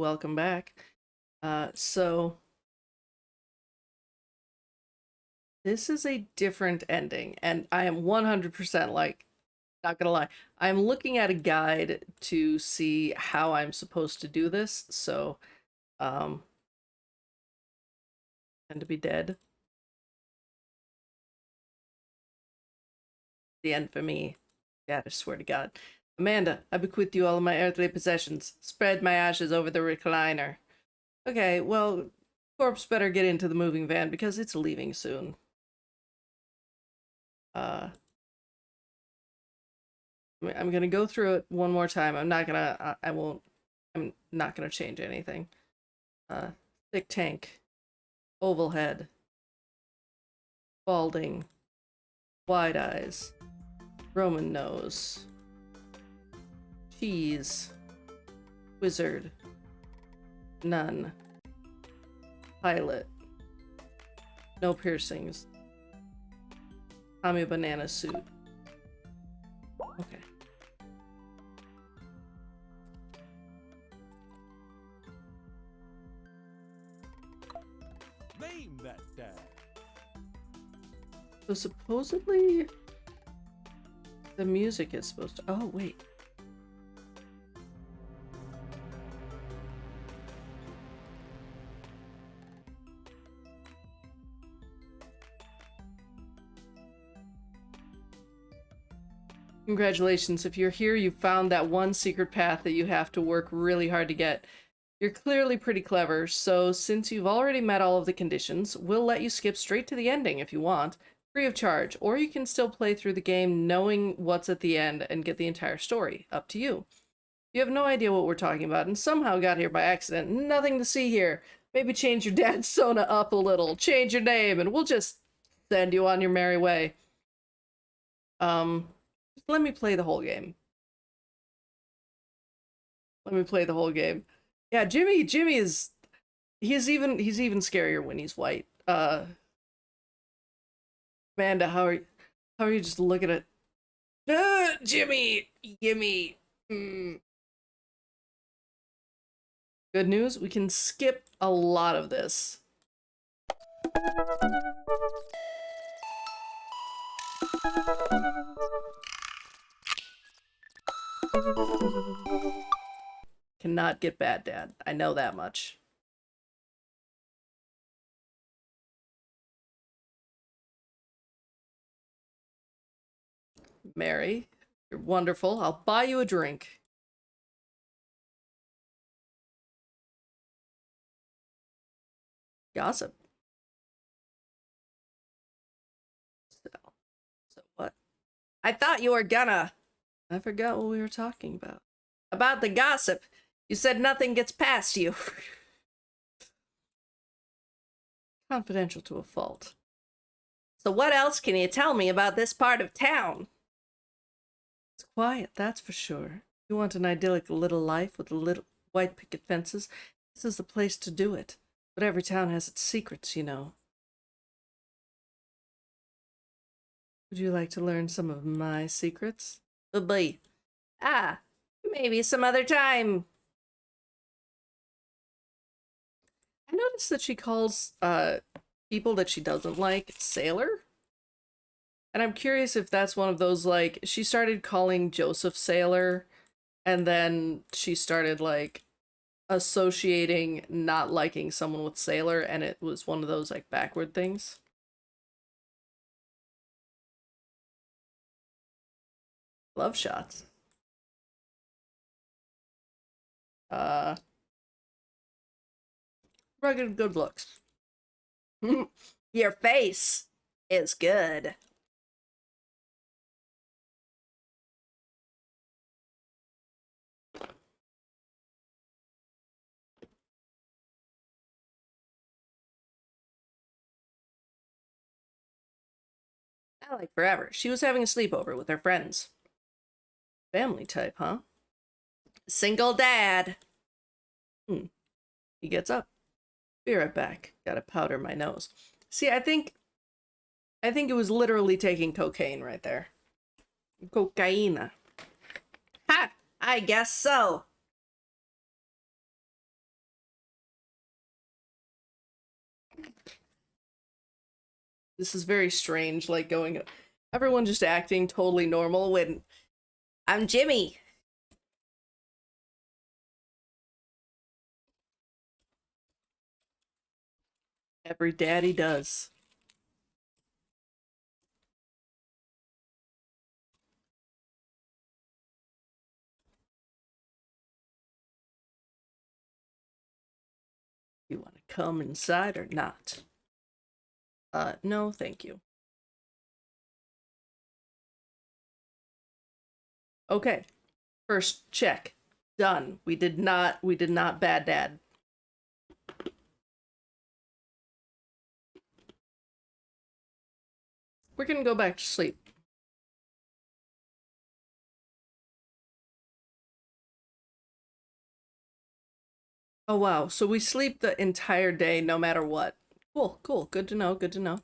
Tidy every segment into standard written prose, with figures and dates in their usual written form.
welcome back. So this is a different ending, and I am 100% like, not gonna lie, I'm looking at a guide to see how I'm supposed to do this, so, and to be dead. The end for me. Yeah, I swear to God. Amanda, I bequeath you all of my earthly possessions. Spread my ashes over the recliner. Okay, well, corpse better get into the moving van because it's leaving soon. I'm gonna go through it one more time. I'm not gonna, I won't, I'm not gonna change anything. Thick tank, oval head, balding, wide eyes, Roman nose, cheese, wizard, nun, pilot, no piercings, Tommy banana suit. Okay. Name that dad. So supposedly the music is supposed to, oh wait. Congratulations, if you're here, you found that one secret path that you have to work really hard to get. You're clearly pretty clever, so since you've already met all of the conditions, we'll let you skip straight to the ending if you want, free of charge, or you can still play through the game knowing what's at the end and get the entire story. Up to you. You have no idea what we're talking about and somehow got here by accident. Nothing to see here. Maybe change your dad's Sona up a little, change your name, and we'll just send you on your merry way. Let me play the whole game. Let me play the whole game. Yeah, Jimmy is he's even scarier when he's white. Amanda, how are you just looking at Jimmy, gimme. Good news, we can skip a lot of this. Cannot get bad, Dad. I know that much. Mary, you're wonderful. I'll buy you a drink. Gossip. So what? I thought you were gonna. I forgot what we were talking about. About the gossip. You said nothing gets past you. Confidential to a fault. So what else can you tell me about this part of town? It's quiet, that's for sure. You want an idyllic little life with little white picket fences? This is the place to do it. But every town has its secrets, you know. Would you like to learn some of my secrets? Bye. Ah, maybe some other time. I noticed that she calls people that she doesn't like sailor. And I'm curious if that's one of those, like, she started calling Joseph sailor, and then she started, like, associating not liking someone with sailor, and it was one of those, like, backward things. Love shots. Rugged good looks. Your face is good. Not like forever. She was having a sleepover with her friends. Family type, huh? Single dad. He gets up. Be right back. Gotta powder my nose. See, I think it was literally taking cocaine right there. Cocaine. Ha! I guess so. This is very strange, like going everyone just acting totally normal when I'm Jimmy. Every daddy does. You want to come inside or not? No, thank you. Okay. First check. Done. We did not bad dad. We're gonna go back to sleep. Oh wow, so we sleep the entire day no matter what. Cool, cool. Good to know, good to know.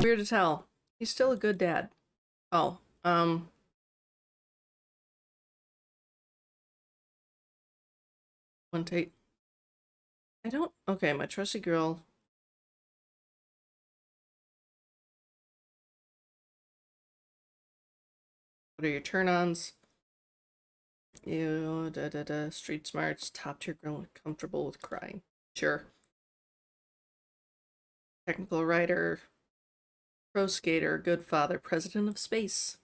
Weird as hell. He's still a good dad. Oh, one take. I don't. Okay, my trusty girl. What are your turn-ons? You street smarts, top tier girl, comfortable with crying. Sure. Technical writer, pro skater, good father, president of space.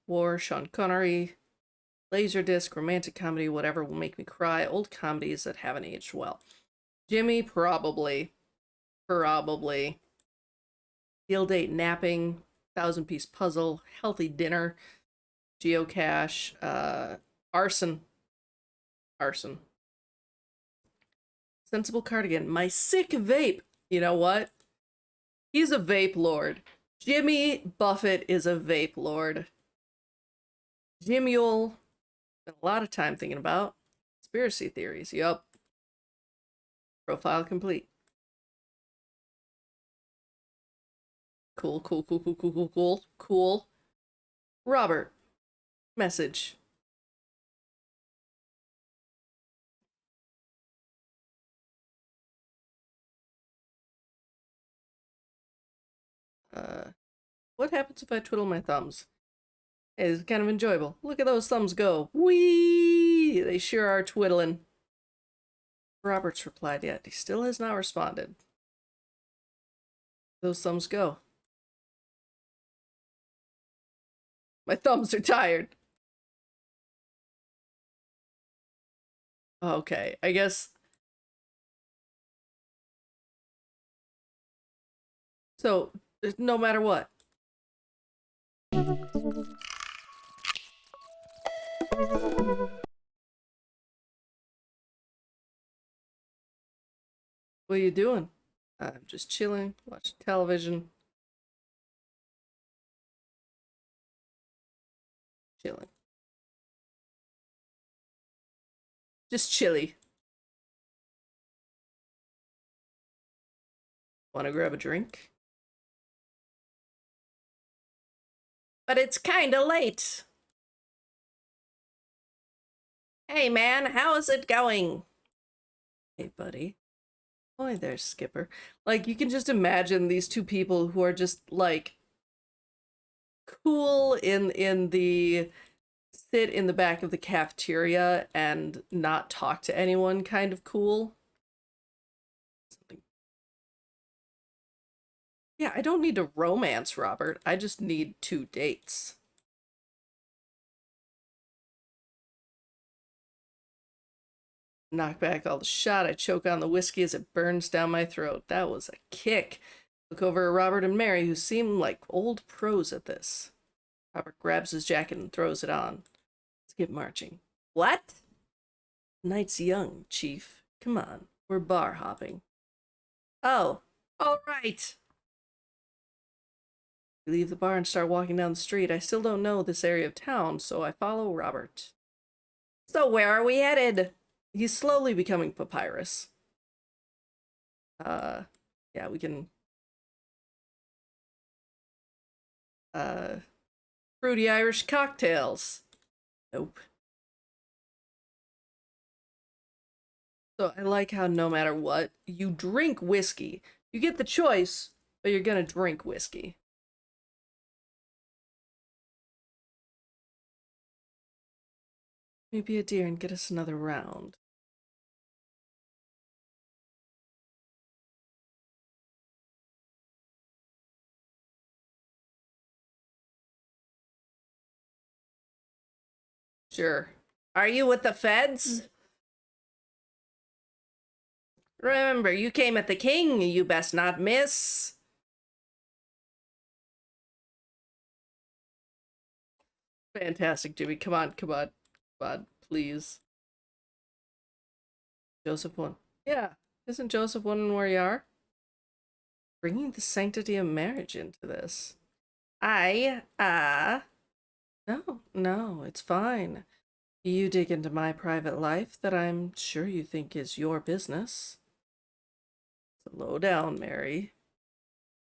War, Sean Connery, Laserdisc, romantic comedy, whatever will make me cry. Old comedies that haven't aged well. Jimmy, probably. Probably. Field date, napping, 1,000-piece puzzle, healthy dinner, geocache, arson. Arson. Sensible cardigan, my sick vape. You know what? He's a vape lord. Jimmy Buffett is a vape lord. Jimmy'll spent a lot of time thinking about conspiracy theories. Yup. Profile complete. Cool, cool, cool, cool, cool, cool, cool, cool. Robert. Message. What happens if I twiddle my thumbs? Hey, it's kind of enjoyable. Look at those thumbs go. Whee! They sure are twiddling. Robert's replied yet. He still has not responded. Those thumbs go. My thumbs are tired. Okay, I guess. So, no matter what. What are you doing? I'm just chilling, watching television. Chilling. Just chilly. Want to grab a drink? But it's kinda late. Hey man, how is it going? Hey buddy. Boy, there's Skipper. Like, you can just imagine these two people who are just, like, cool in the sit in the back of the cafeteria and not talk to anyone kind of cool. Something. Yeah, I don't need to romance Robert. I just need 2 dates. Knock back all the shot. I choke on the whiskey as it burns down my throat. That was a kick. Look over at Robert and Mary, who seem like old pros at this. Robert grabs his jacket and throws it on. Let's get marching. What? Night's young, Chief. Come on, we're bar hopping. Oh, all right. We leave the bar and start walking down the street. I still don't know this area of town, so I follow Robert. So where are we headed? He's slowly becoming Papyrus. Yeah, we can... Fruity Irish cocktails. Nope. So I like how no matter what, you drink whiskey. You get the choice, but you're gonna drink whiskey. Maybe a deer and get us another round. Sure. Are you with the feds? Remember, you came at the king, you best not miss. Fantastic, Jimmy. Come on, come on, come on, please. Joseph won. Yeah, isn't Joseph wondering where you are? Bringing the sanctity of marriage into this. No, it's fine. You dig into my private life that I'm sure you think is your business. Slow down, Mary.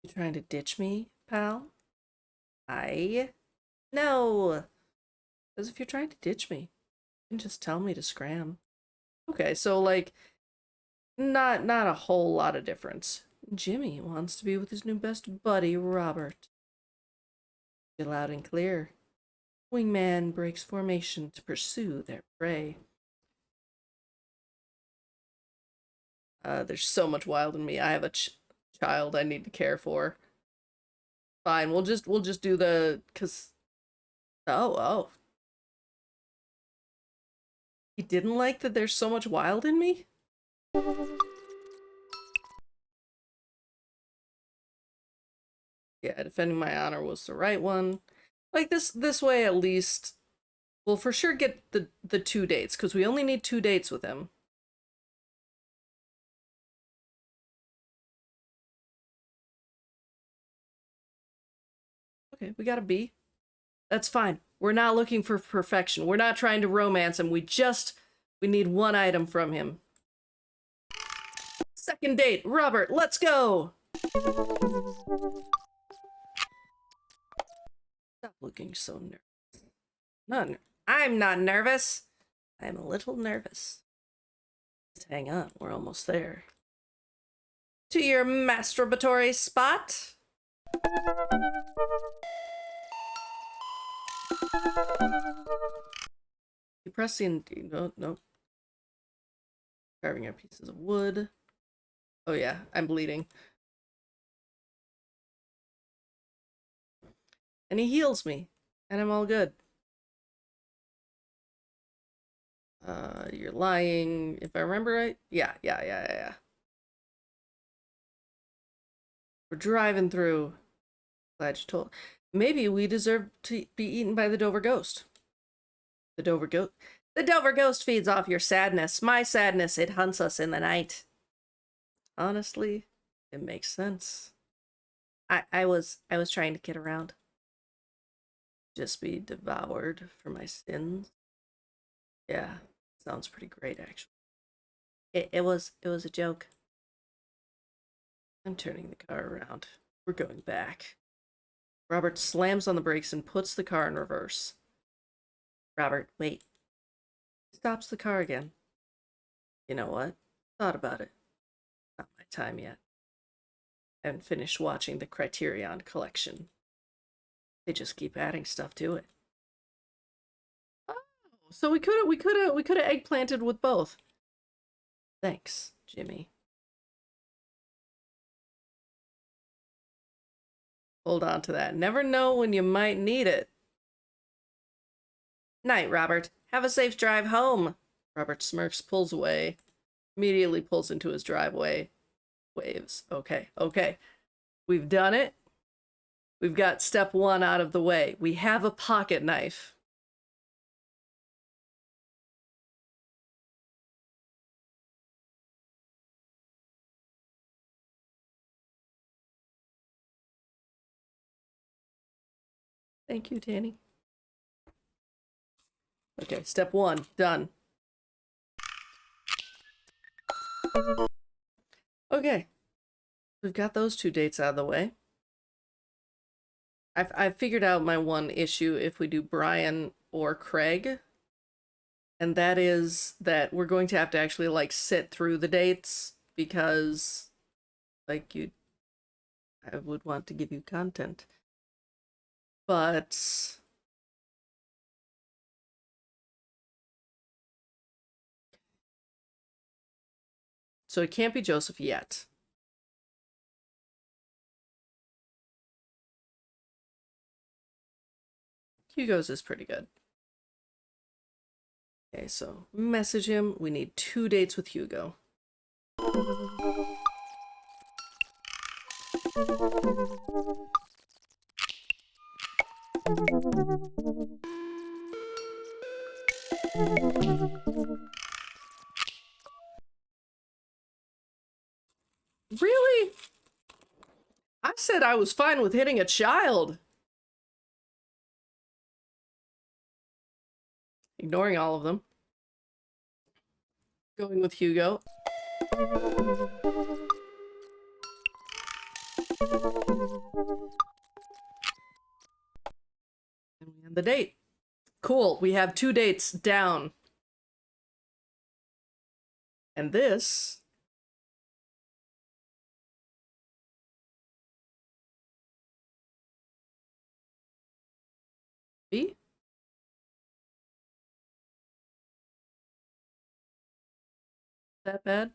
You trying to ditch me, pal? No. As if you're trying to ditch me. You can just tell me to scram. Okay, so like not a whole lot of difference. Jimmy wants to be with his new best buddy, Robert. Loud and clear. Wingman breaks formation to pursue their prey. There's so much wild in me. I have a child I need to care for. Fine, we'll just do the oh. He didn't like that there's so much wild in me? Yeah, defending my honor was the right one. Like this way at least we'll for sure get the 2 dates, because we only need 2 dates with him. Okay, we got a B. That's fine. We're not looking for perfection. We're not trying to romance him. We need 1 item from him. 2nd date, Robert, let's go! Stop looking so nervous. I'm not nervous. I'm a little nervous. Just hang on, we're almost there. To your masturbatory spot. You press the no. Carving out pieces of wood. Oh yeah, I'm bleeding. And he heals me, and I'm all good. You're lying, if I remember right. Yeah. We're driving through. Glad you told. Maybe we deserve to be eaten by the Dover Ghost. The Dover Ghost. The Dover Ghost feeds off your sadness. My sadness, it hunts us in the night. Honestly, it makes sense. I was trying to kid around. Just be devoured for my sins. Yeah, sounds pretty great actually. It was a joke. I'm turning the car around. We're going back. Robert slams on the brakes and puts the car in reverse. Robert, wait. Stops the car again. You know what? Thought about it. Not my time yet. I haven't finished watching the Criterion collection. They just keep adding stuff to it. Oh, so we could have eggplanted with both. Thanks, Jimmy. Hold on to that. Never know when you might need it. Night, Robert. Have a safe drive home. Robert smirks, pulls away. Immediately pulls into his driveway. Waves. Okay. We've done it. We've got step 1 out of the way. We have a pocket knife. Thank you, Danny. Okay, step 1, done. Okay, we've got those 2 dates out of the way. I've figured out my one issue if we do Brian or Craig, and that is that we're going to have to actually like sit through the dates because like I would want to give you content. But so it can't be Joseph yet. Hugo's is pretty good. Okay, so message him. We need 2 dates with Hugo. Really? I said I was fine with hitting a child. Ignoring all of them. Going with Hugo. And we end the date. Cool, we have 2 dates down. And this... B? That bad?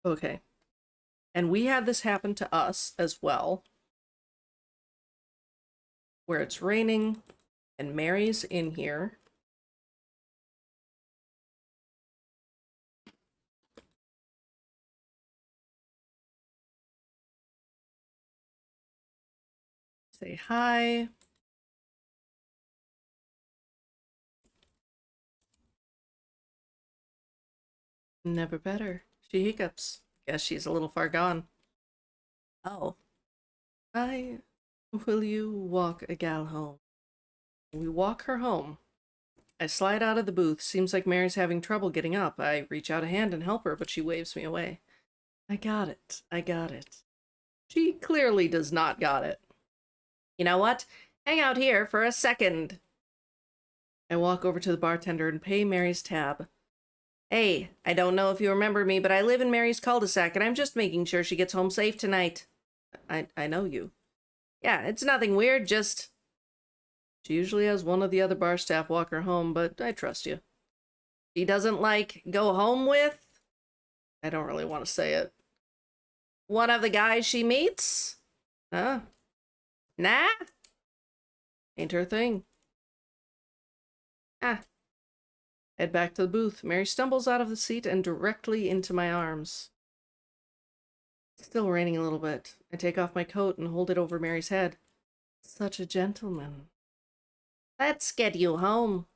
Okay. And we had this happen to us as well. Where it's raining and Mary's in here. Say hi. Never better. She hiccups. Guess she's a little far gone. Oh. Will you walk a gal home? We walk her home. I slide out of the booth. Seems like Mary's having trouble getting up. I reach out a hand and help her, but she waves me away. I got it. I got it. She clearly does not got it. You know what? Hang out here for a second. I walk over to the bartender and pay Mary's tab. Hey, I don't know if you remember me, but I live in Mary's cul-de-sac, and I'm just making sure she gets home safe tonight. I know you. Yeah, it's nothing weird, just... She usually has one of the other bar staff walk her home, but I trust you. She doesn't, like, go home with? I don't really want to say it. One of the guys she meets? Huh? Nah? Ain't her thing. Ah. Head back to the booth. Mary stumbles out of the seat and directly into my arms. It's still raining a little bit. I take off my coat and hold it over Mary's head. Such a gentleman. Let's get you home.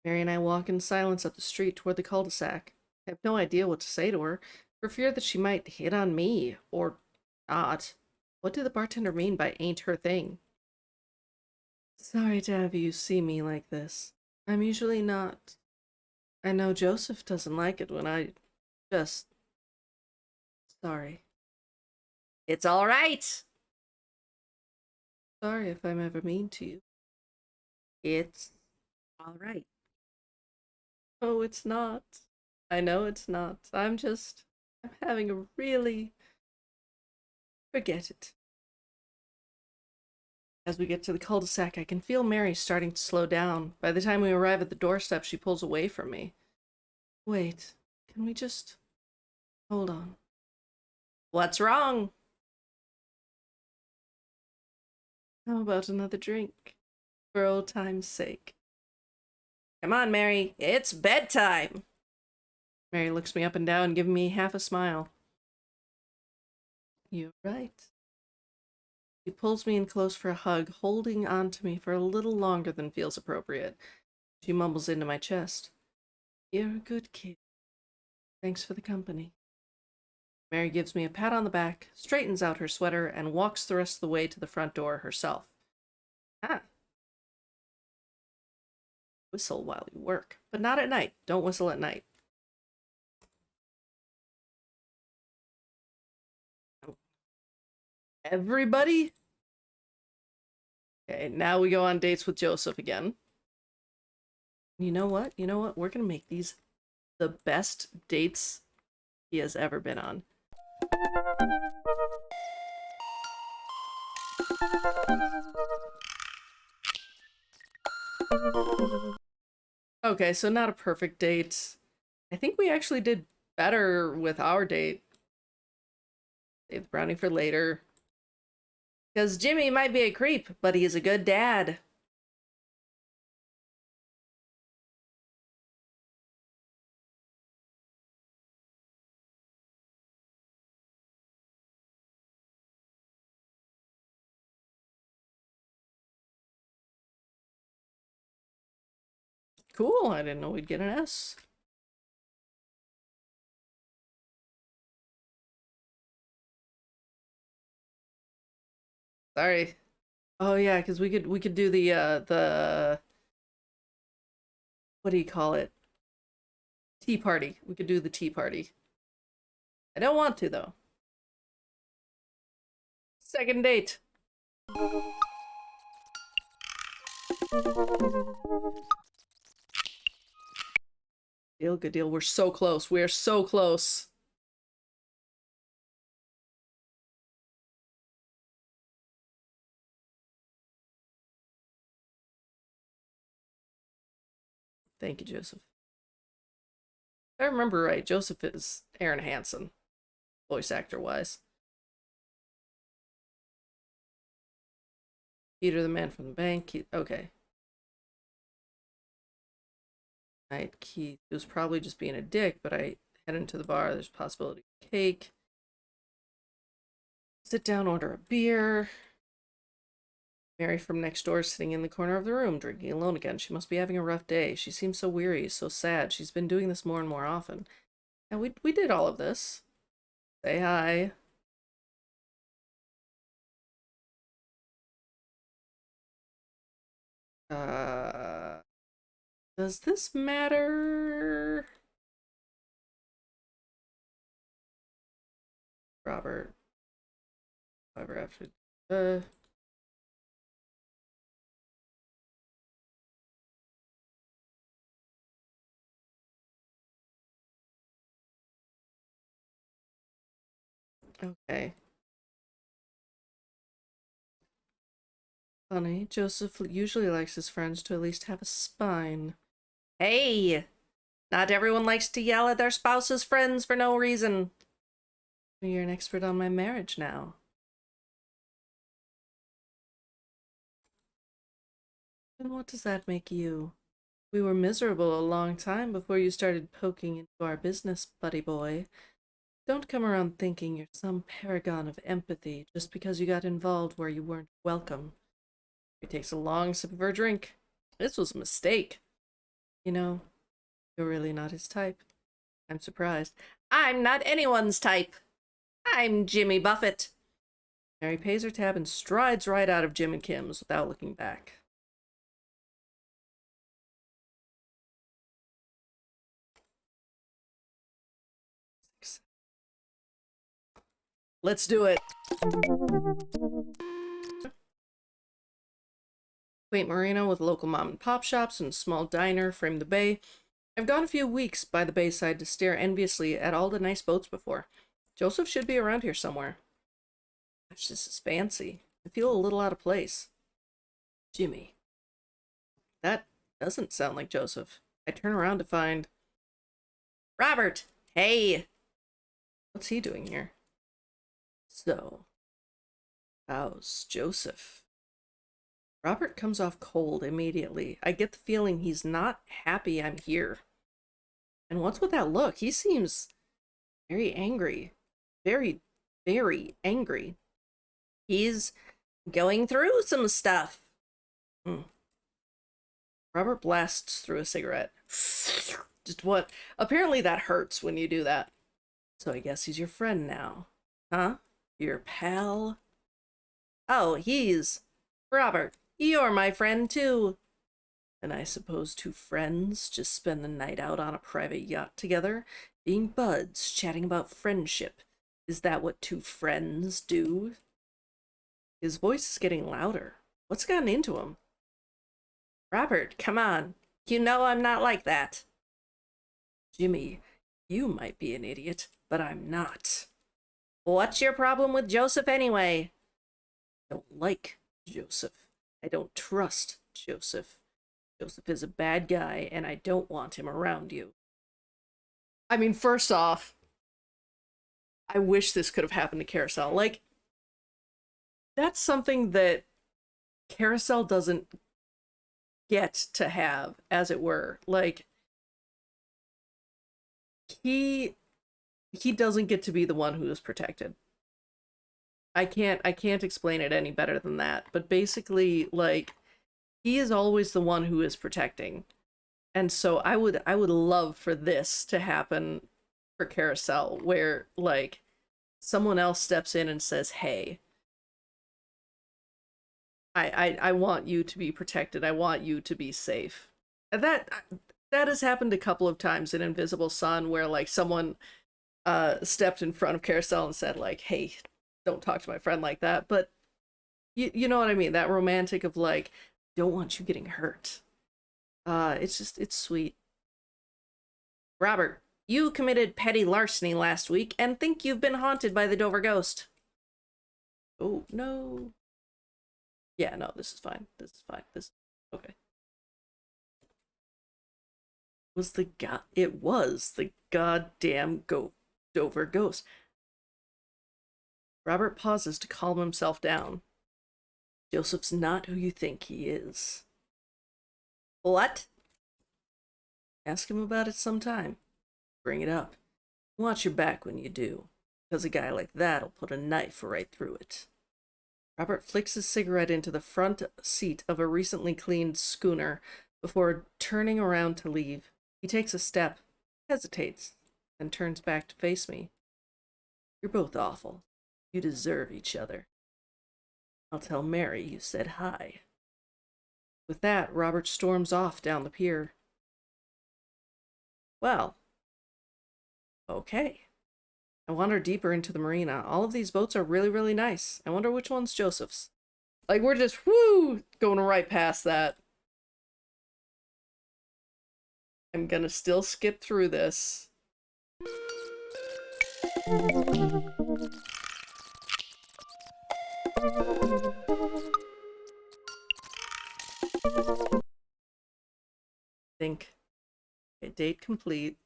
Mary and I walk in silence up the street toward the cul-de-sac. I have no idea what to say to her, for fear that she might hit on me, or not. What did the bartender mean by ain't her thing? Sorry to have you see me like this. I'm usually not. I know Joseph doesn't like it when I just... Sorry. It's all right. Sorry if I'm ever mean to you. It's all right. Oh, it's not. I know it's not. I'm having a really... Forget it. As we get to the cul-de-sac, I can feel Mary starting to slow down. By the time we arrive at the doorstep, she pulls away from me. Wait, can we just... Hold on. What's wrong? How about another drink? For old time's sake. Come on, Mary. It's bedtime. Mary looks me up and down, giving me half a smile. You're right. She pulls me in close for a hug, holding on to me for a little longer than feels appropriate. She mumbles into my chest. You're a good kid. Thanks for the company. Mary gives me a pat on the back, straightens out her sweater, and walks the rest of the way to the front door herself. Ah. Whistle while you work, but not at night. Don't whistle at night. Everybody? Okay, now we go on dates with Joseph again. You know what? You know what? We're gonna make these the best dates he has ever been on. Okay, so not a perfect date. I think we actually did better with our date. Save the brownie for later. Because Jimmy might be a creep, but he's a good dad. Cool, I didn't know we'd get an S. Sorry. Oh yeah, because we could do the what do you call it? Tea party. We could do the tea party. I don't want to though. Second date. Deal, good deal. We're so close. We're so close. Thank you, Joseph. If I remember right, Joseph is Aaron Hansen, voice actor wise. Peter the man from the bank. Keith, okay. Right, Keith was probably just being a dick, but I head into the bar. There's a possibility of cake. Sit down, order a beer. Mary from next door is sitting in the corner of the room, drinking alone again. She must be having a rough day. She seems so weary, so sad. She's been doing this more and more often. And we did all of this. Say hi. Does this matter? Robert. However, after okay. Funny, Joseph usually likes his friends to at least have a spine. Hey! Not everyone likes to yell at their spouse's friends for no reason. You're an expert on my marriage now. And what does that make you? We were miserable a long time before you started poking into our business, buddy boy. Don't come around thinking you're some paragon of empathy just because you got involved where you weren't welcome. He takes a long sip of her drink. This was a mistake. You know, you're really not his type. I'm surprised. I'm not anyone's type. I'm Jimmy Buffett. Mary pays her tab and strides right out of Jim and Kim's without looking back. Let's do it. Quaint marina with local mom and pop shops and a small diner frame the bay. I've gone a few weeks by the bayside to stare enviously at all the nice boats before. Joseph should be around here somewhere. Gosh, this is fancy. I feel a little out of place. Jimmy. That doesn't sound like Joseph. I turn around to find... Robert! Hey! What's he doing here? So, how's Joseph? Robert comes off cold immediately. I get the feeling he's not happy I'm here. And what's with that look? He seems very angry. Very, very angry. He's going through some stuff. Robert blasts through a cigarette. Just what? Apparently that hurts when you do that. So I guess he's your friend now. Huh? Your pal? Oh, he's... Robert, you're my friend too. And I suppose two friends just spend the night out on a private yacht together, being buds, chatting about friendship. Is that what two friends do? His voice is getting louder. What's gotten into him? Robert, come on. You know I'm not like that. Jimmy, you might be an idiot, but I'm not. What's your problem with Joseph anyway? I don't like Joseph. I don't trust Joseph. Joseph is a bad guy, and I don't want him around you. I mean, first off, I wish this could have happened to Carousel. Like, that's something that Carousel doesn't get to have, as it were. Like, he doesn't get to be the one who is protected. I can't explain it any better than that. But basically, like, he is always the one who is protecting. And so I would love for this to happen for Carousel, where, like, someone else steps in and says, hey, I want you to be protected. I want you to be safe. And that has happened a couple of times in Invisible Sun, where, like, someone stepped in front of Carousel and said, like, hey, don't talk to my friend like that. But you know what I mean? That romantic of, like, don't want you getting hurt. It's sweet. Robert, you committed petty larceny last week and think you've been haunted by the Dover ghost. Oh, no. Yeah, no, this is fine. This is fine. Okay. It was the goddamn Dover ghost. Robert pauses to calm himself down. Joseph's not who you think he is. What? Ask him about it sometime. Bring it up. Watch your back when you do, because a guy like that'll put a knife right through it. Robert flicks his cigarette into the front seat of a recently cleaned schooner before turning around to leave. He takes a step, hesitates, and turns back to face me. You're both awful. You deserve each other. I'll tell Mary you said hi. With that, Robert storms off down the pier. Well, okay. I wander deeper into the marina. All of these boats are really, really nice. I wonder which one's Joseph's. Like, we're just, whoo, going right past that. I'm gonna still skip through this. Think. Okay, date complete.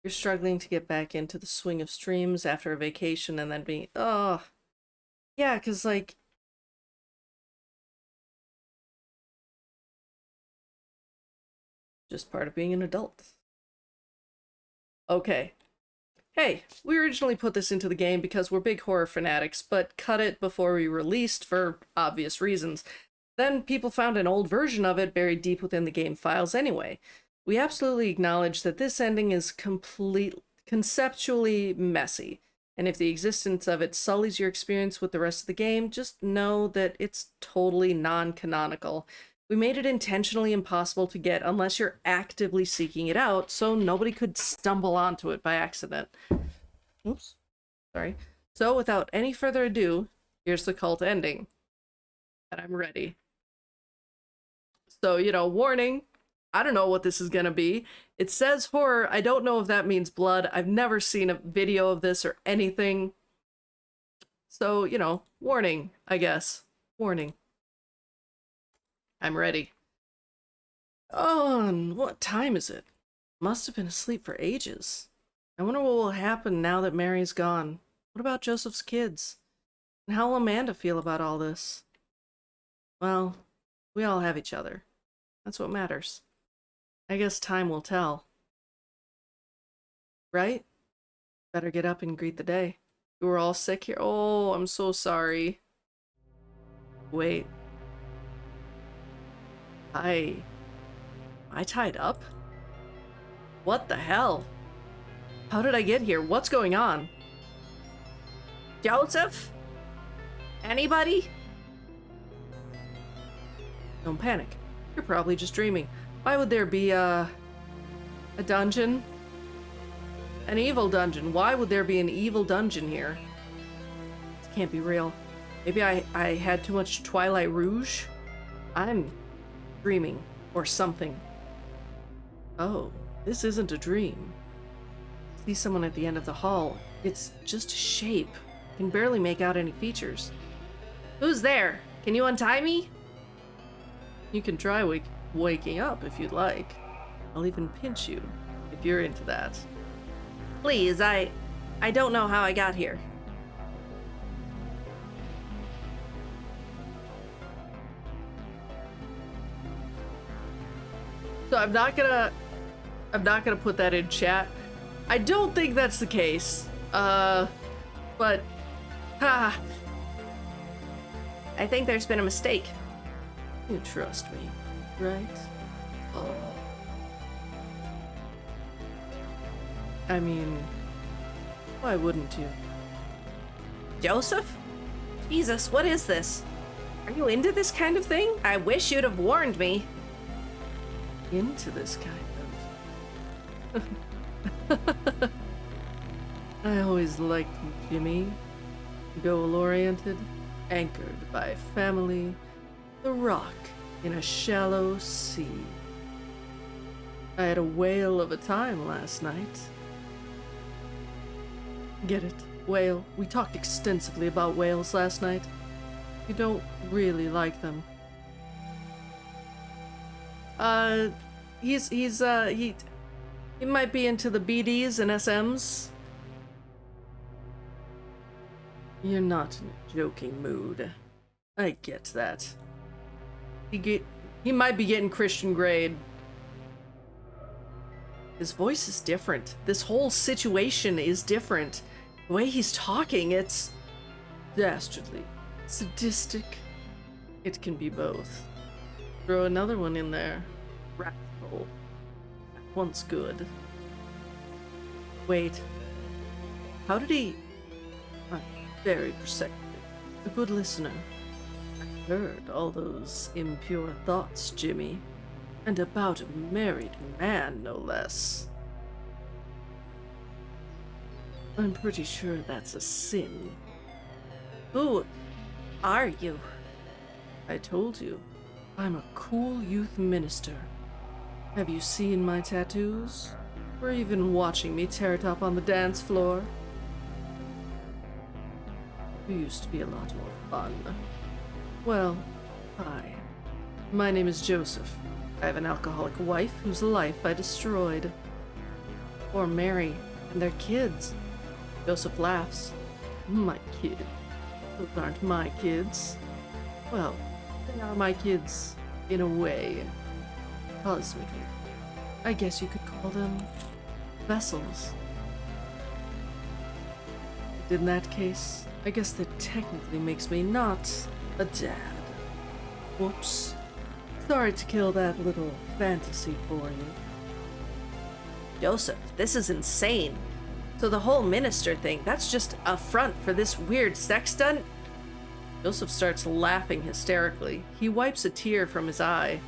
You're struggling to get back into the swing of streams after a vacation and then being, oh, yeah, because, like, just part of being an adult. Okay. Hey, we originally put this into the game because we're big horror fanatics, but cut it before we released for obvious reasons. Then people found an old version of it buried deep within the game files anyway. We absolutely acknowledge that this ending is conceptually messy, and if the existence of it sullies your experience with the rest of the game, just know that it's totally non-canonical. We made it intentionally impossible to get unless you're actively seeking it out, so nobody could stumble onto it by accident. Oops. Sorry. So without any further ado, here's the cult ending. And I'm ready. So, you know, warning. I don't know what this is gonna be. It says horror. I don't know if that means blood. I've never seen a video of this or anything. So, you know, warning, I guess. Warning. I'm ready. Oh, and what time is it? Must have been asleep for ages. I wonder what will happen now that Mary's gone. What about Joseph's kids? And how will Amanda feel about all this? Well, we all have each other. That's what matters. I guess time will tell. Right? Better get up and greet the day. You were all sick here? Oh, I'm so sorry. Wait. I tied up? What the hell? How did I get here? What's going on? Joseph? Anybody? Don't panic. You're probably just dreaming. Why would there be a dungeon? An evil dungeon. Why would there be an evil dungeon here? This can't be real. Maybe I had too much Twilight Rouge? I'm dreaming or something. Oh, this isn't a dream. See someone at the end of the hall. It's just a shape. Can barely make out any features. Who's there? Can you untie me? You can try waking up if you'd like. I'll even pinch you if you're into that. Please, I don't know how I got here. So I'm not gonna put that in chat. I don't think that's the case. But I think there's been a mistake. You trust me, right? Oh. I mean, why wouldn't you? Joseph? Jesus, what is this? Are you into this kind of thing? I wish you'd have warned me. Into this kind of... I always liked you, Jimmy. Goal-oriented, anchored by family, the rock in a shallow sea. I had a whale of a time last night. Get it? Whale. We talked extensively about whales last night. You don't really like them. He might be into the BDs and SMs. You're not in a joking mood. I get that. He might be getting Christian grade. His voice is different. This whole situation is different. The way he's talking, it's dastardly, sadistic. It can be both. Throw another one in there. Wrathful. That one's good. Wait. How did he... I'm very perceptive. A good listener. I heard all those impure thoughts, Jimmy. And about a married man, no less. I'm pretty sure that's a sin. Who are you? I told you. I'm a cool youth minister. Have you seen my tattoos? Or even watching me tear it up on the dance floor? You used to be a lot more fun. Well, hi. My name is Joseph. I have an alcoholic wife whose life I destroyed. Or Mary and their kids. Joseph laughs. My kid. Those aren't my kids. Well, they are my kids, in a way. Cosmically. I guess you could call them vessels. In that case, I guess that technically makes me not a dad. Whoops. Sorry to kill that little fantasy for you. Joseph, this is insane. So the whole minister thing, that's just a front for this weird sex stunt? Joseph starts laughing hysterically. He wipes a tear from his eye.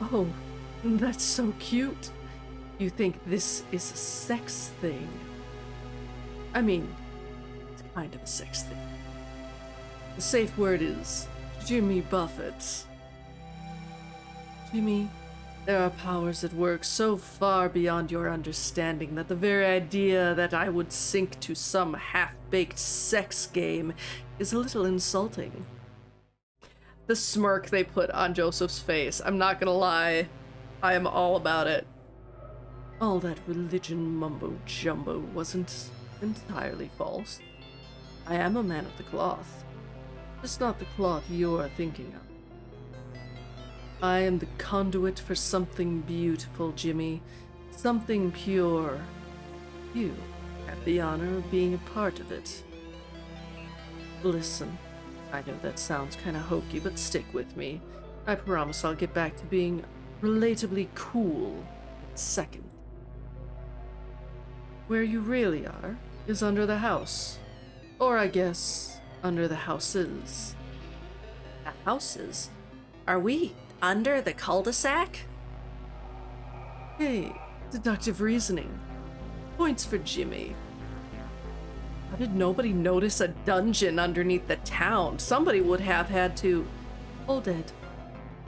Oh, that's so cute. You think this is a sex thing? I mean, it's kind of a sex thing. The safe word is Jimmy Buffett. Jimmy, there are powers at work so far beyond your understanding that the very idea that I would sink to some half-baked sex game is a little insulting. The smirk they put on Joseph's face, I'm not gonna lie, I am all about it. All that religion mumbo-jumbo wasn't entirely false. I am a man of the cloth, just not the cloth you're thinking of. I am the conduit for something beautiful, Jimmy. Something pure. You have the honor of being a part of it. Listen, I know that sounds kinda hokey, but stick with me. I promise I'll get back to being relatably cool in a second. Where you really are is under the house. Or I guess, under the houses. The houses? Are we under the cul-de-sac? Hey, deductive reasoning. Points for Jimmy. How did nobody notice a dungeon underneath the town? Somebody would have had to. All dead.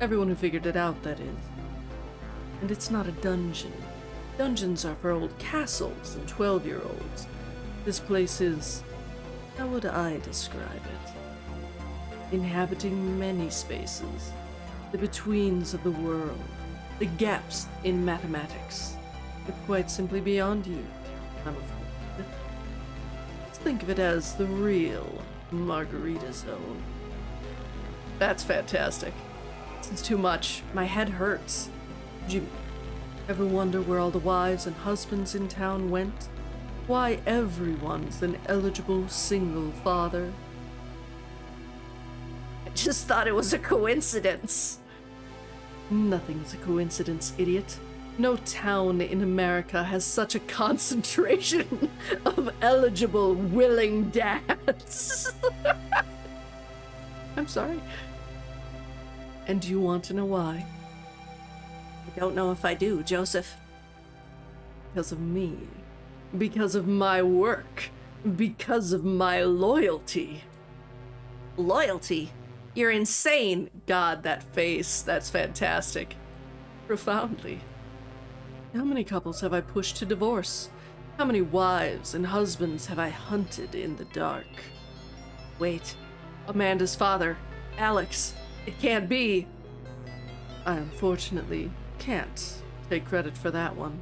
Everyone who figured it out, that is. And it's not a dungeon. Dungeons are for old castles and 12-year-olds. This place is, how would I describe it? Inhabiting many spaces, the betweens of the world, the gaps in mathematics, but quite simply beyond you, I'm afraid. Let's think of it as the real Margarita Zone. That's fantastic. It's too much. My head hurts. Jimmy, ever wonder where all the wives and husbands in town went? Why everyone's an eligible single father? I just thought it was a coincidence. Nothing's a coincidence, idiot. No town in America has such a concentration of eligible, willing dads. I'm sorry. And do you want to know why? I don't know if I do, Joseph. Because of me. Because of my work. Because of my loyalty. Loyalty? You're insane. God, that face. That's fantastic. Profoundly. How many couples have I pushed to divorce? How many wives and husbands have I hunted in the dark? Wait. Amanda's father, Alex. It can't be. I unfortunately can't take credit for that one.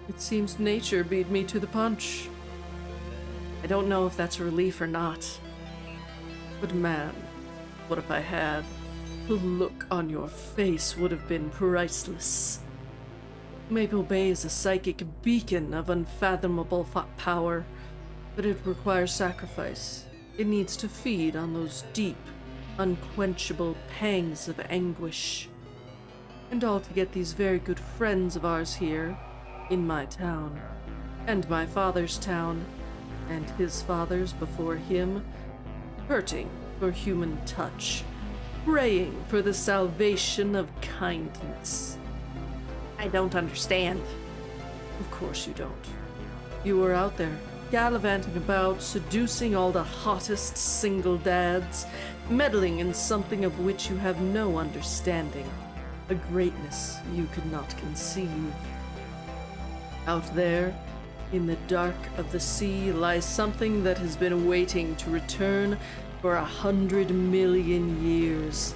It seems nature beat me to the punch. I don't know if that's a relief or not. But man, what if I had? The look on your face would have been priceless. Maple Bay is a psychic beacon of unfathomable power, but it requires sacrifice. It needs to feed on those deep, unquenchable pangs of anguish. And all to get these very good friends of ours here, in my town, and my father's town, and his father's before him, hurting for human touch, praying for the salvation of kindness. I don't understand. Of course you don't. You were out there, gallivanting about, seducing all the hottest single dads, meddling in something of which you have no understanding, a greatness you could not conceive. Out there, in the dark of the sea, lies something that has been waiting to return for 100 million years.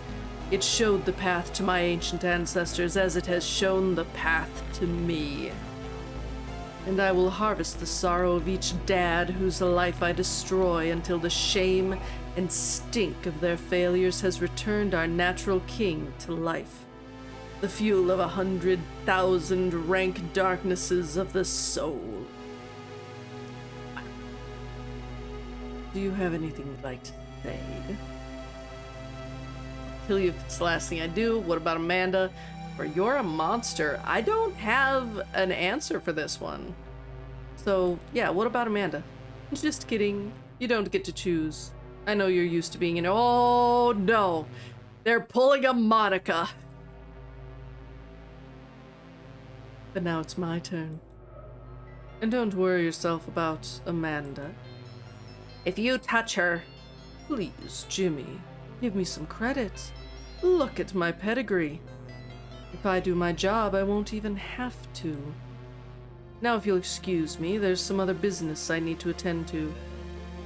It showed the path to my ancient ancestors as it has shown the path to me. And I will harvest the sorrow of each dad whose life I destroy until the shame and stink of their failures has returned our natural king to life. The fuel of 100,000 rank darknesses of the soul. Do you have anything you'd like to say? Kill you if it's the last thing I do. What about Amanda? Or you're a monster. I don't have an answer for this one. So, yeah, what about Amanda? Just kidding. You don't get to choose. I know you're used to being in. Oh, no. They're pulling a Monica. But now it's my turn. And don't worry yourself about Amanda. If you touch her... Please, Jimmy, give me some credit. Look at my pedigree. If I do my job, I won't even have to. Now, if you'll excuse me, there's some other business I need to attend to.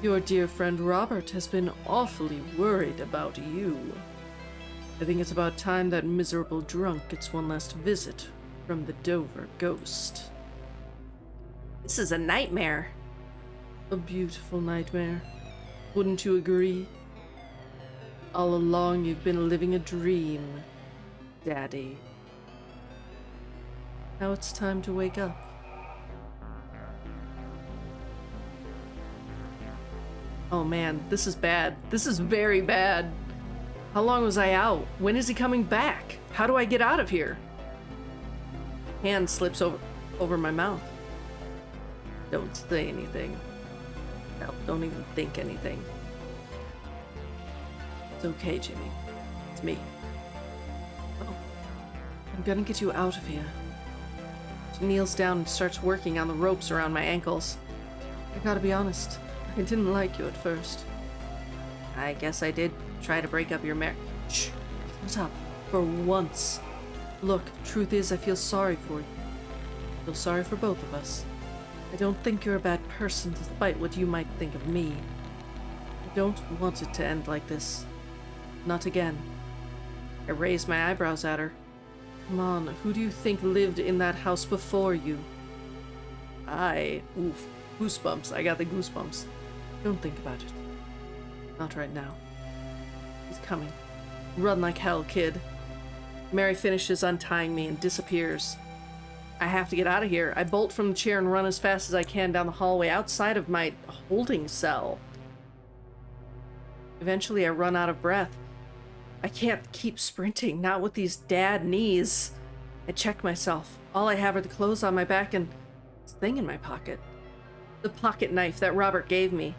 Your dear friend Robert has been awfully worried about you. I think it's about time that miserable drunk gets one last visit from the Dover ghost. This is a nightmare. A beautiful nightmare. Wouldn't you agree? All along you've been living a dream, Daddy. Now it's time to wake up. Oh man, this is bad. This is very bad. How long was I out? When is he coming back? How do I get out of here? Hand slips over my mouth. Don't say anything. No, don't even think anything. It's okay, Jimmy. It's me. Oh, I'm gonna get you out of here. She kneels down and starts working on the ropes around my ankles. I gotta be honest, I didn't like you at first. I guess I did try to break up your marriage. Shh. Shut up. For once. Look, truth is, I feel sorry for you. I feel sorry for both of us. I don't think you're a bad person, despite what you might think of me. I don't want it to end like this. Not again. I raised my eyebrows at her. Come on, who do you think lived in that house before you? Oof. Goosebumps. I got the goosebumps. Don't think about it. Not right now. He's coming. Run like hell, kid. Mary finishes untying me and disappears. I have to get out of here. I bolt from the chair and run as fast as I can down the hallway outside of my holding cell. Eventually, I run out of breath. I can't keep sprinting, not with these dad knees. I check myself. All I have are the clothes on my back and this thing in my pocket. The pocket knife that Robert gave me.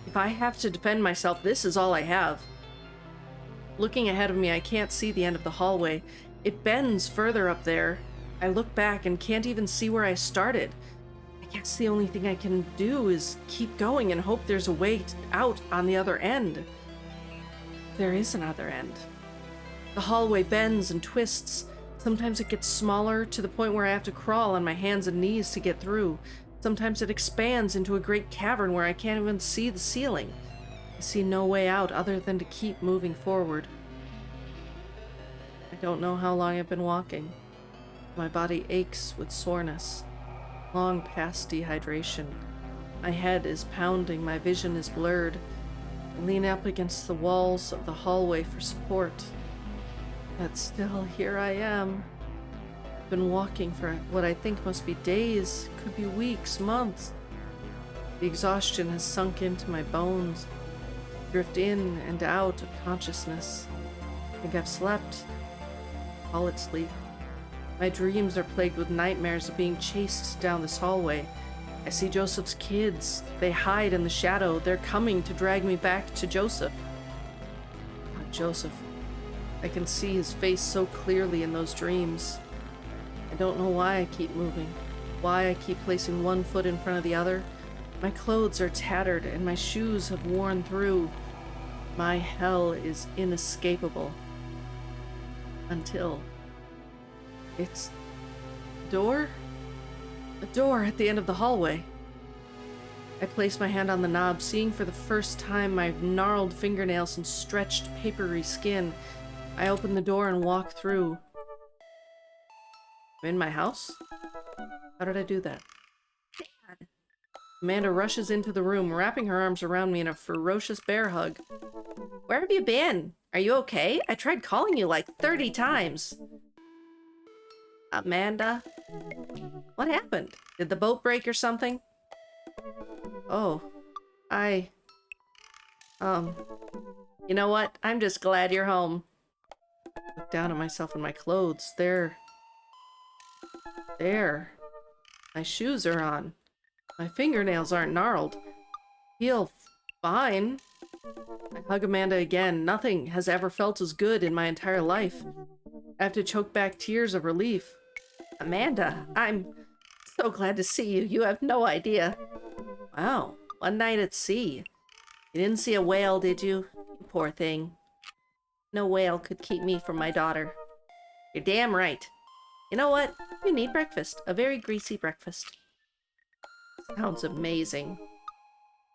If I have to defend myself, this is all I have. Looking ahead of me, I can't see the end of the hallway. It bends further up there. I look back and can't even see where I started. I guess the only thing I can do is keep going and hope there's a way out on the other end. There is another end. The hallway bends and twists. Sometimes it gets smaller to the point where I have to crawl on my hands and knees to get through. Sometimes it expands into a great cavern where I can't even see the ceiling. I see no way out other than to keep moving forward. I don't know how long I've been walking. My body aches with soreness, long past dehydration. My head is pounding, my vision is blurred. I lean up against the walls of the hallway for support. But still, here I am. I've been walking for what I think must be days, could be weeks, months. The exhaustion has sunk into my bones, drift in and out of consciousness. I think I've slept. Call it sleep. My dreams are plagued with nightmares of being chased down this hallway. I see Joseph's kids. They hide in the shadow. They're coming to drag me back to Joseph. Oh, Joseph. I can see his face so clearly in those dreams. I don't know why I keep moving, why I keep placing one foot in front of the other. My clothes are tattered and my shoes have worn through. My hell is inescapable. Until it's a door? A door at the end of the hallway. I place my hand on the knob, seeing for the first time my gnarled fingernails and stretched, papery skin. I open the door and walk through. I'm in my house? How did I do that? Dad. Amanda rushes into the room, wrapping her arms around me in a ferocious bear hug. Where have you been? Are you okay? I tried calling you like 30 times. Amanda? What happened? Did the boat break or something? Oh, you know what? I'm just glad you're home. Look down at myself and my clothes. There. My shoes are on. My fingernails aren't gnarled. Feel fine. I hug Amanda again. Nothing has ever felt as good in my entire life. I have to choke back tears of relief. Amanda, I'm so glad to see you. You have no idea. Wow, one night at sea. You didn't see a whale, did you? You poor thing. No whale could keep me from my daughter. You're damn right. You know what? You need breakfast. A very greasy breakfast. Sounds amazing.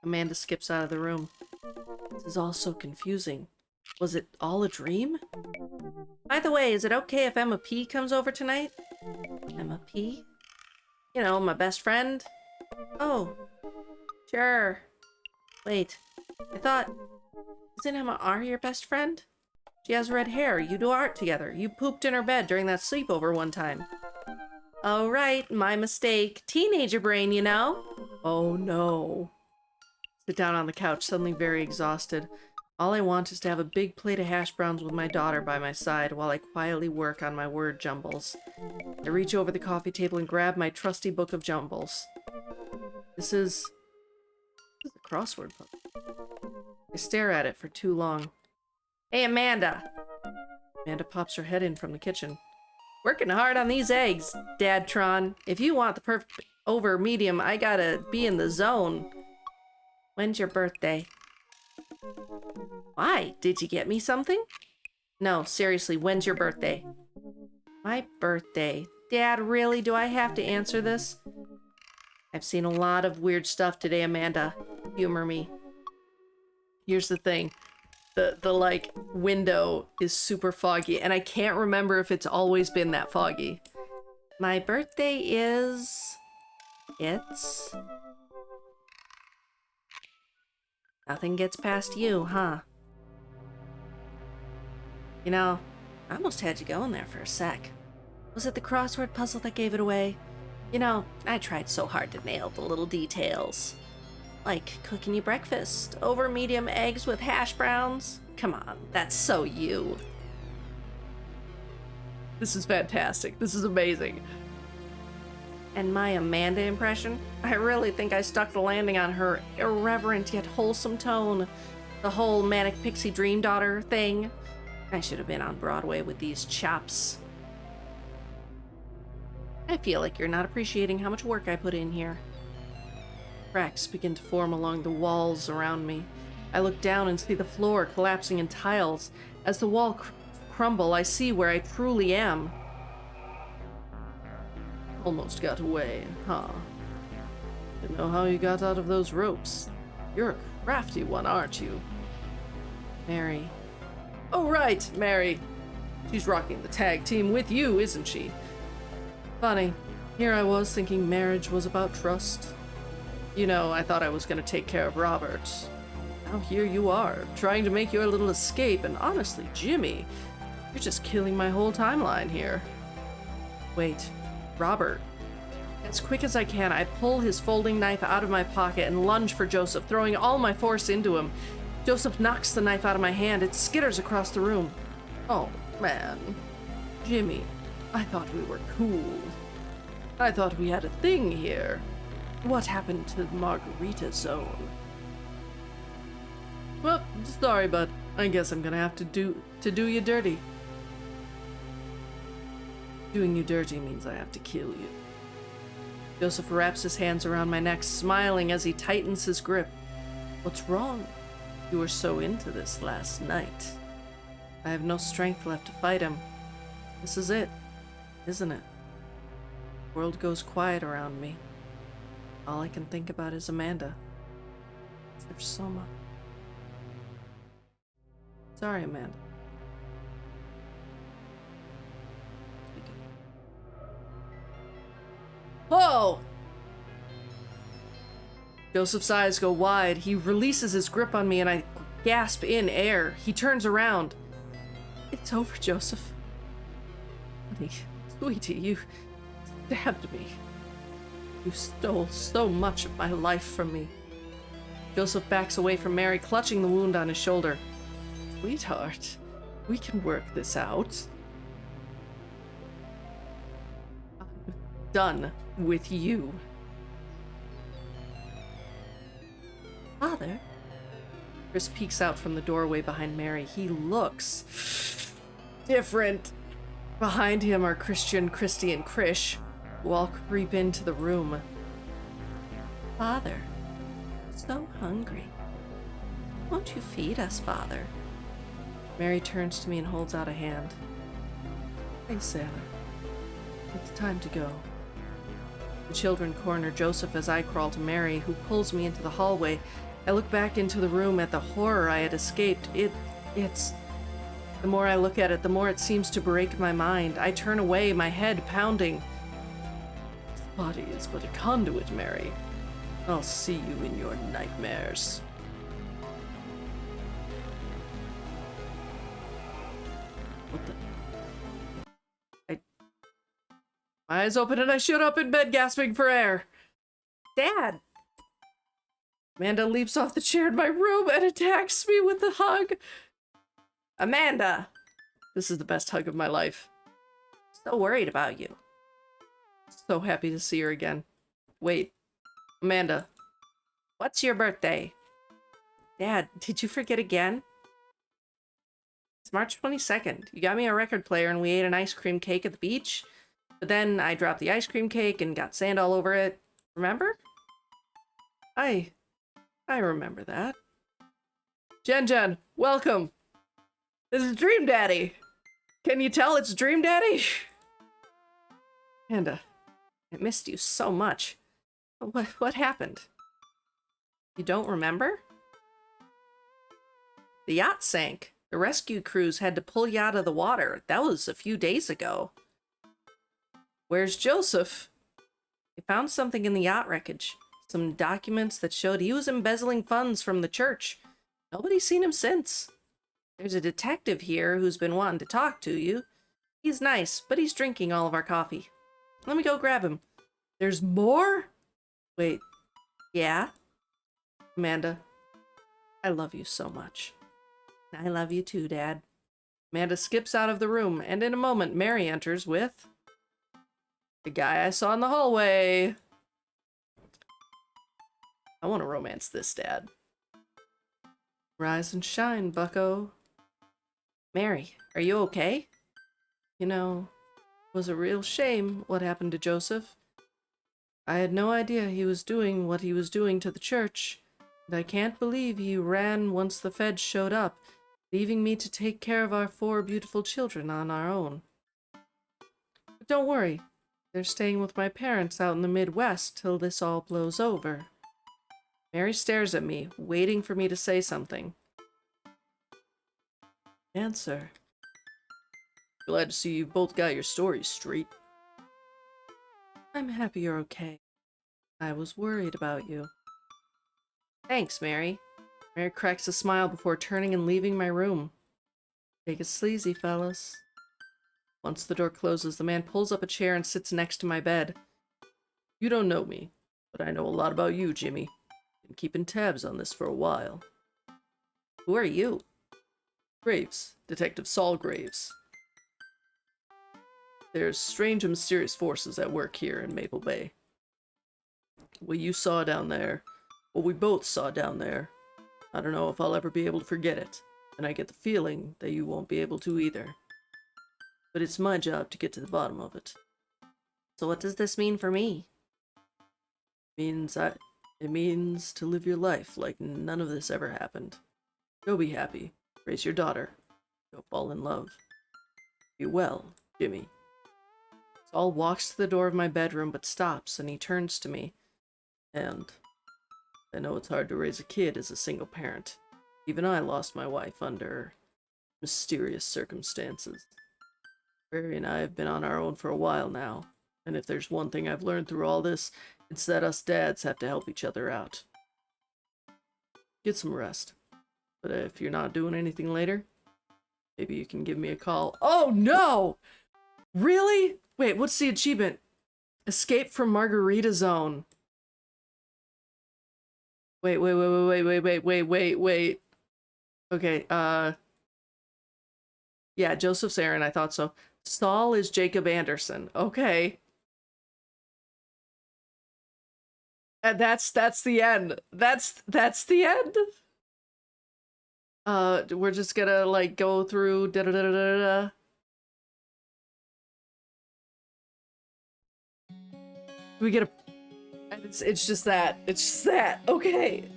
Amanda skips out of the room. This is all so confusing. Was it all a dream? By the way, is it okay if Emma P comes over tonight? Emma P? You know, my best friend? Oh, sure. Wait, I thought... Isn't Emma R your best friend? She has red hair. You do art together. You pooped in her bed during that sleepover one time. Oh, right. My mistake. Teenager brain, you know? Oh, no. Sit down on the couch, suddenly very exhausted. All I want is to have a big plate of hash browns with my daughter by my side while I quietly work on my word jumbles. I reach over the coffee table and grab my trusty book of jumbles. This is a crossword book. I stare at it for too long. Hey, Amanda! Amanda pops her head in from the kitchen. Working hard on these eggs, Dadtron. If you want the perfect over medium, I gotta be in the zone. When's your birthday? Why? Did you get me something? No, seriously, when's your birthday? My birthday. Dad, really? Do I have to answer this? I've seen a lot of weird stuff today, Amanda. Humor me. Here's the thing. The like, window is super foggy, and I can't remember if it's always been that foggy. My birthday is... It's... Nothing gets past you, huh? You know, I almost had you going there for a sec. Was it the crossword puzzle that gave it away? You know, I tried so hard to nail the little details. Like cooking you breakfast over medium eggs with hash browns. Come on, that's so you. This is fantastic. This is amazing. And my Amanda impression? I really think I stuck the landing on her irreverent yet wholesome tone. The whole manic pixie dream daughter thing. I should have been on Broadway with these chops. I feel like you're not appreciating how much work I put in here. Cracks begin to form along the walls around me. I look down and see the floor collapsing in tiles. As the wall crumble, I see where I truly am. Almost got away, huh? Didn't know how you got out of those ropes. You're a crafty one, aren't you? Mary. Oh, right, Mary. She's rocking the tag team with you, isn't she? Funny. Here I was thinking marriage was about trust. You know, I thought I was gonna take care of Robert. Now here you are, trying to make your little escape, and honestly, Jimmy, you're just killing my whole timeline here. Wait, Robert. As quick as I can, I pull his folding knife out of my pocket and lunge for Joseph, throwing all my force into him. Joseph knocks the knife out of my hand. It skitters across the room. Oh, man. Jimmy, I thought we were cool. I thought we had a thing here. What happened to the Margarita Zone? Well, sorry, but I guess I'm gonna have to do you dirty. Doing you dirty means I have to kill you. Joseph wraps his hands around my neck, smiling as he tightens his grip. What's wrong? You were so into this last night. I have no strength left to fight him. This is it, isn't it? The world goes quiet around me. All I can think about is Amanda. There's so much. Sorry, Amanda. Whoa! Joseph's eyes go wide. He releases his grip on me and I gasp in air. He turns around. It's over, Joseph. Honey, sweetie, you stabbed me. You stole so much of my life from me. Joseph backs away from Mary, clutching the wound on his shoulder. Sweetheart, we can work this out. I'm done with you. Father? Chris peeks out from the doorway behind Mary. He looks different. Behind him are Christian, Christy, and Krish, who all creep into the room. Father, so hungry. Won't you feed us, Father? Mary turns to me and holds out a hand. Hey, Sailor. It's time to go. The children corner Joseph as I crawl to Mary, who pulls me into the hallway. I look back into the room at the horror I had escaped. It's... The more I look at it, the more it seems to break my mind. I turn away, my head pounding. This body is but a conduit, Mary. I'll see you in your nightmares. What the... My eyes open and I shoot up in bed, gasping for air. Dad! Amanda leaps off the chair in my room and attacks me with a hug. Amanda! This is the best hug of my life. So worried about you. So happy to see her again. Wait. Amanda. What's your birthday? Dad, did you forget again? It's March 22nd. You got me a record player and we ate an ice cream cake at the beach. But then I dropped the ice cream cake and got sand all over it. Remember? I remember that. Jen, welcome. This is Dream Daddy. Can you tell it's Dream Daddy? Panda, I missed you so much. What happened? You don't remember? The yacht sank. The rescue crews had to pull you out of the water. That was a few days ago. Where's Joseph? They found something in the yacht wreckage. Some documents that showed he was embezzling funds from the church. Nobody's seen him since. There's a detective here who's been wanting to talk to you. He's nice, but he's drinking all of our coffee. Let me go grab him. There's more? Wait, yeah? Amanda, I love you so much. I love you too, Dad. Amanda skips out of the room, and in a moment, Mary enters with the guy I saw in the hallway. I want to romance this, Dad. Rise and shine, bucko. Mary, are you okay? You know, it was a real shame what happened to Joseph. I had no idea he was doing what he was doing to the church, and I can't believe he ran once the feds showed up, leaving me to take care of our 4 beautiful children on our own. But don't worry, they're staying with my parents out in the Midwest till this all blows over. Mary stares at me, waiting for me to say something. Answer. Glad to see you both got your stories straight. I'm happy you're okay. I was worried about you. Thanks, Mary. Mary cracks a smile before turning and leaving my room. Take it sleazy, fellas. Once the door closes, the man pulls up a chair and sits next to my bed. You don't know me, but I know a lot about you, Jimmy. Been keeping tabs on this for a while. Who are you? Graves. Detective Saul Graves. There's strange and mysterious forces at work here in Maple Bay. What you saw down there, what we both saw down there, I don't know if I'll ever be able to forget it, and I get the feeling that you won't be able to either. But it's my job to get to the bottom of it. So what does this mean for me? It means to live your life like none of this ever happened. Go be happy. Raise your daughter. Go fall in love. Be well, Jimmy. Saul walks to the door of my bedroom but stops and he turns to me. And I know it's hard to raise a kid as a single parent. Even I lost my wife under mysterious circumstances. Barry and I have been on our own for a while now, and if there's one thing I've learned through all this, it's that us dads have to help each other out. Get some rest. But if you're not doing anything later, maybe you can give me a call. Oh no! Really? Wait, what's the achievement? Escape from Margarita Zone. Wait. Okay, yeah, Joseph's Aaron, I thought so. Saul is Jacob Anderson. Okay. And that's the end. That's the end. We're just gonna like go through da da da da da da. We get a it's just that. It's just that. Okay.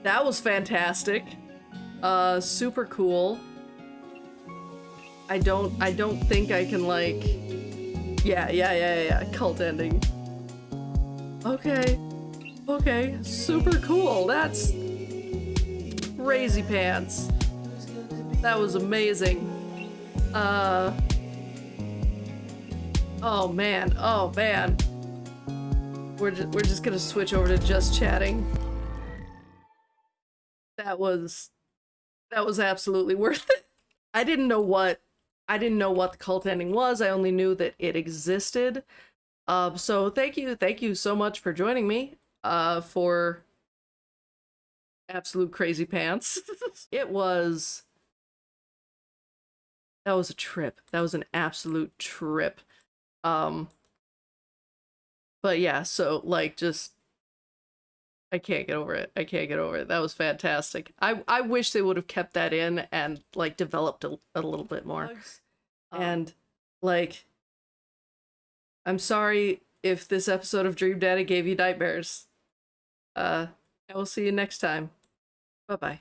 That was fantastic. Super cool. I don't think I can like yeah. Cult ending. Okay. Super cool. That's crazy pants. That was amazing. Oh man. We're just gonna switch over to just chatting. That was absolutely worth it. I didn't know what the cult ending was. I only knew that it existed. So thank you so much for joining me for absolute crazy pants. That was a trip. That was an absolute trip. But yeah, so like just I can't get over it. That was fantastic. I wish they would have kept that in and like developed a little bit more. And like I'm sorry if this episode of Dream Daddy gave you nightmares. And we'll see you next time. Bye-bye.